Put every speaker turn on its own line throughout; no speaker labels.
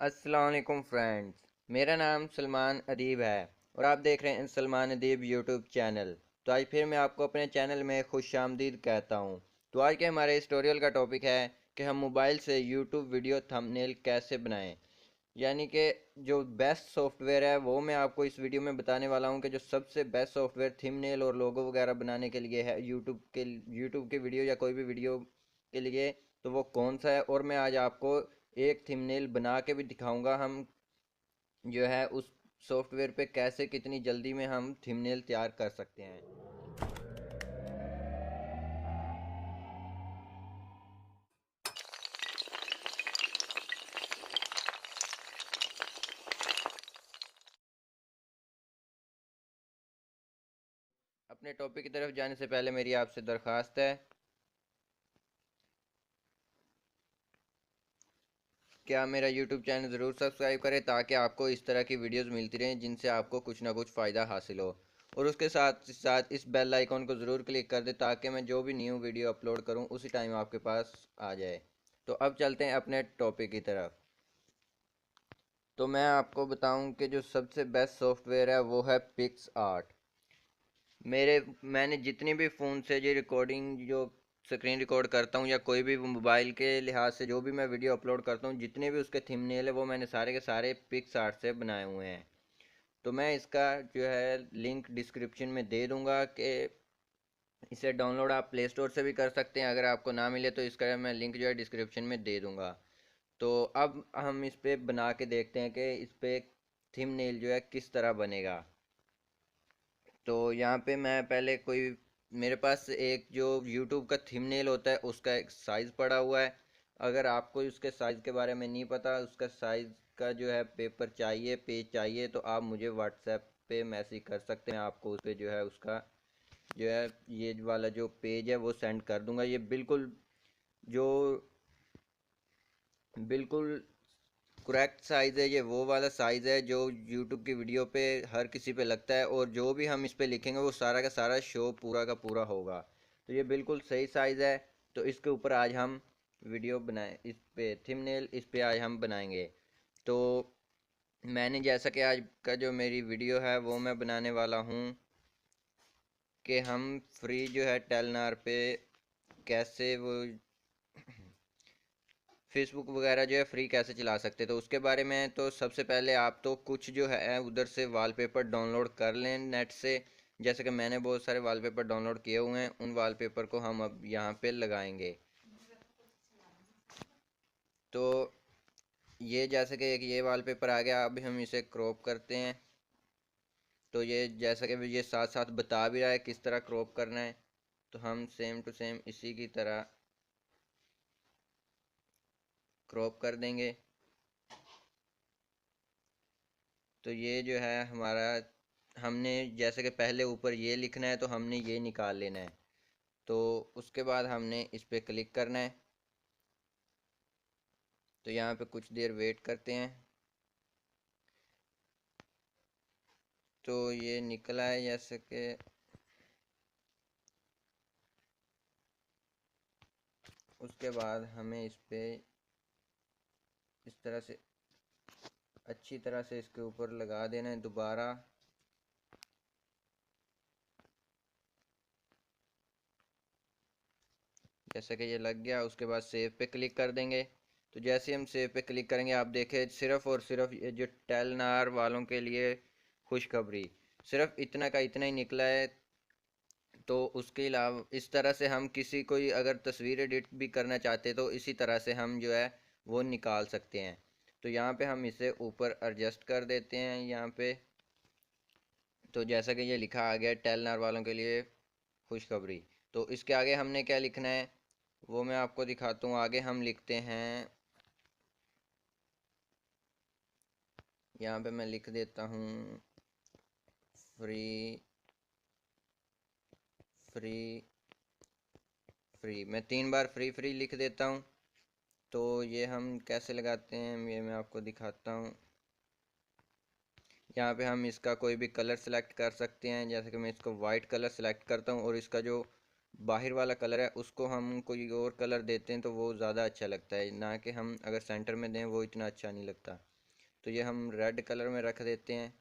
अस्सलाम वालेकुम फ्रेंड्स। मेरा नाम सलमान अदीब है और आप देख रहे हैं सलमान अदीब यूट्यूब चैनल। तो आज फिर मैं आपको अपने चैनल में खुश आमदीद कहता हूँ। तो आज के हमारे इस ट्यूटोरियल का टॉपिक है कि हम मोबाइल से यूट्यूब वीडियो थंबनेल कैसे बनाएं। यानी कि जो बेस्ट सॉफ्टवेयर है वो मैं आपको इस वीडियो में बताने वाला हूँ कि जो सबसे बेस्ट सॉफ्टवेयर थंबनेल और लोगो वगैरह बनाने के लिए है यूट्यूब के वीडियो या कोई भी वीडियो के लिए, तो वो कौन सा है। और मैं आज आपको एक थंबनेल बना के भी दिखाऊंगा हम जो है उस सॉफ्टवेयर पे कैसे कितनी जल्दी में हम थंबनेल तैयार कर सकते हैं। अपने टॉपिक की तरफ जाने से पहले मेरी आपसे दरख्वास्त है कि आप मेरा यूट्यूब चैनल ज़रूर सब्सक्राइब करें ताकि आपको इस तरह की वीडियोस मिलती रहें जिनसे आपको कुछ ना कुछ फ़ायदा हासिल हो। और उसके साथ साथ इस बेल आइकॉन को ज़रूर क्लिक कर दें ताकि मैं जो भी न्यू वीडियो अपलोड करूं उसी टाइम आपके पास आ जाए। तो अब चलते हैं अपने टॉपिक की तरफ। तो मैं आपको बताऊं कि जो सबसे बेस्ट सॉफ्टवेयर है वो है पिक्स आर्ट। मैंने जितनी भी फ़ोन से जो रिकॉर्डिंग जो स्क्रीन रिकॉर्ड करता हूँ या कोई भी मोबाइल के लिहाज से जो भी मैं वीडियो अपलोड करता हूँ, जितने भी उसके थंबनेल है वो मैंने सारे के सारे पिक्स आर्ट से बनाए हुए हैं। तो मैं इसका जो है लिंक डिस्क्रिप्शन में दे दूंगा कि इसे डाउनलोड आप प्ले स्टोर से भी कर सकते हैं। अगर आपको ना मिले तो इसका मैं लिंक जो है डिस्क्रिप्शन में दे दूंगा। तो अब हम इस पे बना के देखते हैं कि इस पे थंबनेल जो है किस तरह बनेगा। तो यहाँ पे मैं पहले कोई मेरे पास एक जो YouTube का थंबनेल होता है उसका एक साइज़ पड़ा हुआ है। अगर आपको उसके साइज़ के बारे में नहीं पता, उसका साइज़ का जो है पेपर चाहिए, पेज चाहिए, तो आप मुझे व्हाट्सएप पे मैसेज कर सकते हैं। मैं आपको उस पे जो है उसका जो है ये वाला जो पेज है वो सेंड कर दूंगा। ये जो बिल्कुल करेक्ट साइज़ है, ये वो वाला साइज़ है जो यूट्यूब की वीडियो पे हर किसी पे लगता है, और जो भी हम इस पे लिखेंगे वो सारा का सारा शो पूरा का पूरा होगा। तो ये बिल्कुल सही साइज़ है। तो इसके ऊपर आज हम वीडियो बनाए, इस पे थंबनेल इस पे आज हम बनाएंगे। तो मैंने जैसा कि आज का जो मेरी वीडियो है वो मैं बनाने वाला हूँ कि हम फ्री जो है टेलनार पे कैसे वो फेसबुक वगैरह जो है फ्री कैसे चला सकते, तो उसके बारे में तो सबसे पहले आप तो कुछ जो है उधर से वॉलपेपर डाउनलोड कर लें नेट से। जैसे कि मैंने बहुत सारे वॉलपेपर डाउनलोड किए हुए हैं, उन वॉलपेपर को हम अब यहाँ पे लगाएंगे। तो ये जैसे कि एक ये वॉलपेपर आ गया, अब हम इसे क्रॉप करते हैं। तो ये जैसा कि ये साथ साथ बता भी रहा है किस तरह क्रॉप करना है, तो हम सेम टू सेम इसी की तरह क्रॉप कर देंगे। तो ये जो है हमारा, हमने जैसे कि पहले ऊपर ये लिखना है तो हमने ये निकाल लेना है। तो उसके बाद हमने इस पर क्लिक करना है। तो यहाँ पे कुछ देर वेट करते हैं। तो ये निकला है जैसे कि उसके बाद हमें इस पे इस तरह से अच्छी तरह से इसके ऊपर लगा देना है दोबारा। जैसे कि ये लग गया, उसके बाद सेव पे क्लिक कर देंगे। तो जैसे हम सेव पे क्लिक करेंगे आप देखें सिर्फ और सिर्फ ये जो टेलनार वालों के लिए खुशखबरी, सिर्फ इतना का इतना ही निकला है। तो उसके अलावा इस तरह से हम किसी कोई अगर तस्वीर एडिट भी करना चाहते तो इसी तरह से हम जो है वो निकाल सकते हैं। तो यहाँ पे हम इसे ऊपर एडजस्ट कर देते हैं यहाँ पे। तो जैसा कि ये लिखा आ गया टेलनार वालों के लिए खुशखबरी। तो इसके आगे हमने क्या लिखना है वो मैं आपको दिखाता हूँ। आगे हम लिखते हैं, यहाँ पे मैं लिख देता हूँ फ्री फ्री फ्री। मैं 3 बार फ्री फ्री लिख देता हूँ। तो ये हम कैसे लगाते हैं ये मैं आपको दिखाता हूँ। यहाँ पे हम इसका कोई भी कलर सेलेक्ट कर सकते हैं। जैसे कि मैं इसको वाइट कलर सेलेक्ट करता हूँ और इसका जो बाहर वाला कलर है उसको हम कोई और कलर देते हैं तो वो ज़्यादा अच्छा लगता है, ना कि हम अगर सेंटर में दें वो इतना अच्छा नहीं लगता। तो ये हम रेड कलर में रख देते हैं।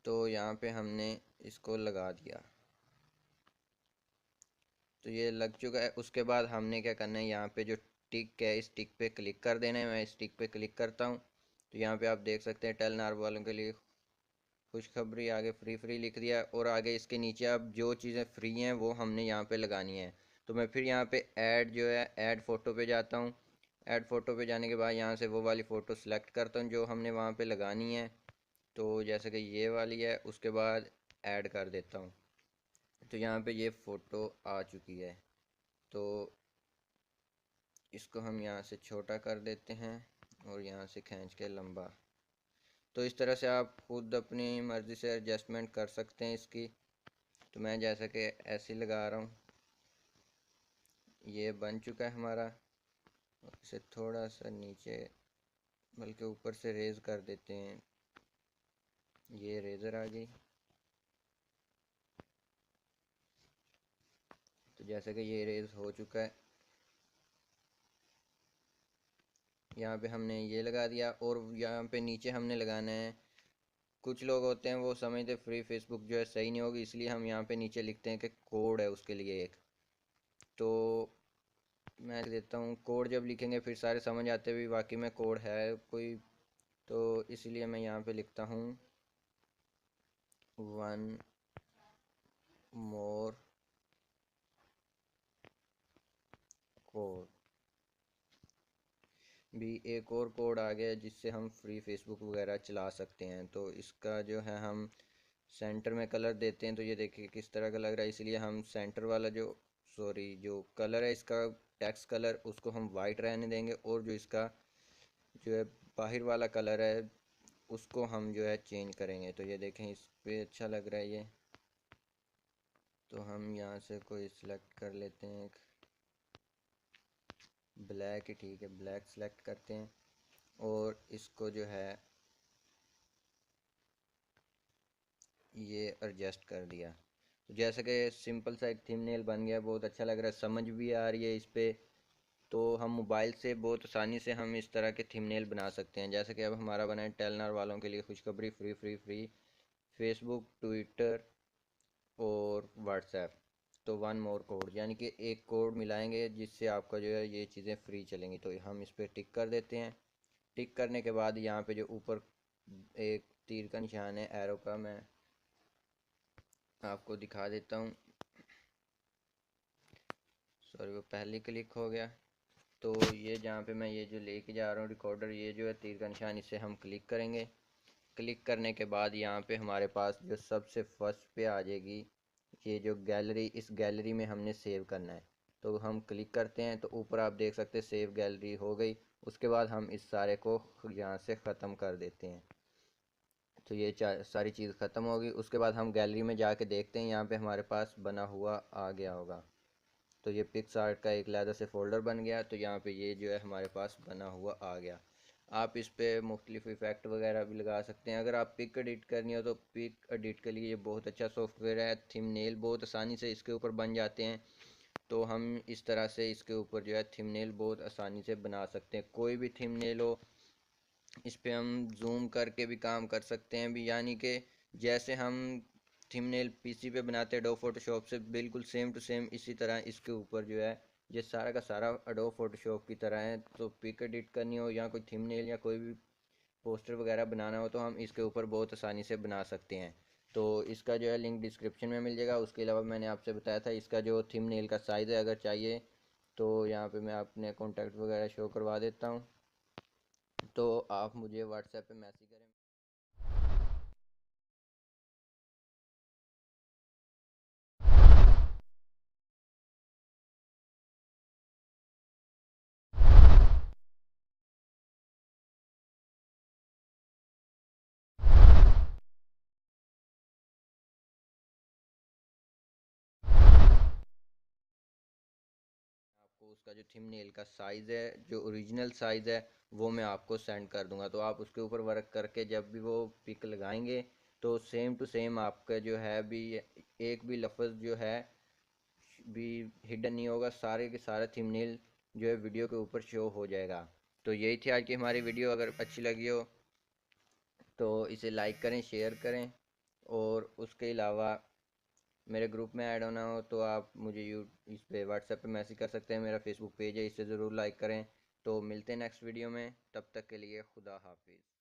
तो यहाँ पे हमने इसको लगा दिया, तो ये लग चुका है। उसके बाद हमने क्या करना है, यहाँ पे जो टिक है इस टिक पे क्लिक कर देना है। मैं इस टिक पे क्लिक करता हूँ, तो यहाँ पे आप देख सकते हैं टेलनार वालों के लिए खुशखबरी, आगे फ्री फ्री लिख दिया। और आगे इसके नीचे अब जो चीज़ें फ्री हैं वो हमने यहाँ पे लगानी है। तो मैं फिर यहाँ पे ऐड जो है ऐड फ़ोटो पे जाता हूँ। ऐड फ़ोटो पे जाने के बाद यहाँ से वो वाली फ़ोटो सेलेक्ट करता हूँ जो हमने वहाँ पे लगानी है। तो जैसे कि ये वाली है, उसके बाद ऐड कर देता हूँ। तो यहाँ पे ये फ़ोटो आ चुकी है। तो इसको हम यहाँ से छोटा कर देते हैं और यहाँ से खींच के लंबा। तो इस तरह से आप खुद अपनी मर्ज़ी से एडजस्टमेंट कर सकते हैं इसकी। तो मैं जैसा कि ऐसे ही लगा रहा हूँ। ये बन चुका है हमारा। इसे थोड़ा सा नीचे बल्कि ऊपर से रेज कर देते हैं। ये रेज़र आ गई। तो जैसे कि ये रेज हो चुका है, यहाँ पे हमने ये लगा दिया। और यहाँ पे नीचे हमने लगाना है, कुछ लोग होते हैं वो समझते फ्री फेसबुक जो है सही नहीं होगी, इसलिए हम यहाँ पे नीचे लिखते हैं कि कोड है उसके लिए एक। तो मैं देता हूँ कोड। जब लिखेंगे फिर सारे समझ आते भी वाकई में कोड है कोई। तो इसलिए मैं यहाँ पे लिखता हूँ वन मोर कोड। भी एक और कोड आ गया जिससे हम फ्री फेसबुक वगैरह चला सकते हैं। तो इसका जो है हम सेंटर में कलर देते हैं। तो ये देखिए किस तरह का लग रहा है। इसलिए हम सेंटर वाला जो जो कलर है इसका टेक्स्ट कलर उसको हम वाइट रहने देंगे। और जो इसका जो है बाहर वाला कलर है उसको हम जो है चेंज करेंगे। तो ये देखें इस पे अच्छा लग रहा है ये। तो हम यहाँ से कोई सिलेक्ट कर लेते हैं, एक ब्लैक ही ठीक है, ब्लैक सेलेक्ट करते हैं और इसको जो है ये एडजस्ट कर दिया। तो जैसे कि सिंपल सा एक थंबनेल बन गया, बहुत अच्छा लग रहा है, समझ भी आ रही है इस पे। तो हम मोबाइल से बहुत आसानी से हम इस तरह के थंबनेल बना सकते हैं। जैसे कि अब हमारा बना है टेलनार वालों के लिए खुशखबरी, free free free Facebook, Twitter और व्हाट्सएप। तो वन मोर कोड, यानी कि एक कोड मिलाएंगे जिससे आपका जो है ये चीज़ें फ्री चलेंगी। तो हम इस पर टिक कर देते हैं। टिक करने के बाद यहाँ पे जो ऊपर एक तीर का निशान है एरो का, मैं आपको दिखा देता हूँ। सॉरी वो पहले क्लिक हो गया। तो ये जहाँ पे मैं ये जो लेके जा रहा हूँ रिकॉर्डर, ये जो है तीर का निशान, इसे हम क्लिक करेंगे। क्लिक करने के बाद यहाँ पे हमारे पास जो सबसे फर्स्ट पे आ जाएगी ये जो गैलरी, इस गैलरी में हमने सेव करना है। तो हम क्लिक करते हैं तो ऊपर आप देख सकते हैं सेव गैलरी हो गई। उसके बाद हम इस सारे को यहाँ से ख़त्म कर देते हैं। तो ये सारी चीज़ ख़त्म होगी। उसके बाद हम गैलरी में जाके देखते हैं, यहाँ पे हमारे पास बना हुआ आ गया होगा। तो ये पिक्स आर्ट का एक अलग से फ़ोल्डर बन गया। तो यहाँ पे ये जो है हमारे पास बना हुआ आ गया। आप इस पे मुख्तलिफ इफ़ेक्ट वगैरह भी लगा सकते हैं। अगर आप पिक एडिट करनी हो तो पिक एडिट के लिए ये बहुत अच्छा सॉफ्टवेयर है। थंबनेल बहुत आसानी से इसके ऊपर बन जाते हैं। तो हम इस तरह से इसके ऊपर जो है थंबनेल बहुत आसानी से बना सकते हैं। कोई भी थंबनेल हो इस पे हम जूम करके भी काम कर सकते हैं भी, यानी कि जैसे हम थंबनेल पीसी पे बनाते हैं एडोब फोटोशॉप से, बिल्कुल सेम टू सेम इसी तरह इसके ऊपर जो है ये सारा का सारा एडोब फोटोशॉप की तरह है। तो पिक एडिट करनी हो या कोई थंबनेल या कोई भी पोस्टर वगैरह बनाना हो तो हम इसके ऊपर बहुत आसानी से बना सकते हैं। तो इसका जो है लिंक डिस्क्रिप्शन में मिल जाएगा। उसके अलावा मैंने आपसे बताया था इसका जो थंबनेल का साइज़ है, अगर चाहिए तो यहाँ पे मैं अपने कॉन्टैक्ट वगैरह शो करवा देता हूँ। तो आप मुझे व्हाट्सएप पे मैसेज करें। आपको उसका जो थंबनेल का साइज़ है, जो ओरिजिनल साइज़ है, वो मैं आपको सेंड कर दूंगा। तो आप उसके ऊपर वर्क करके जब भी वो पिक लगाएंगे तो सेम टू सेम आपका जो है भी एक भी लफ्ज़ जो है भी हिडन नहीं होगा, सारे के सारे थंबनेल जो है वीडियो के ऊपर शो हो जाएगा। तो यही थी आज की हमारी वीडियो। अगर अच्छी लगी हो तो इसे लाइक करें, शेयर करें, और उसके अलावा मेरे ग्रुप में ऐड होना हो तो आप मुझे इस पे व्हाट्सएप पे मैसेज कर सकते हैं। मेरा फेसबुक पेज है, इसे ज़रूर लाइक करें। तो मिलते हैं नेक्स्ट वीडियो में, तब तक के लिए खुदा हाफिज़।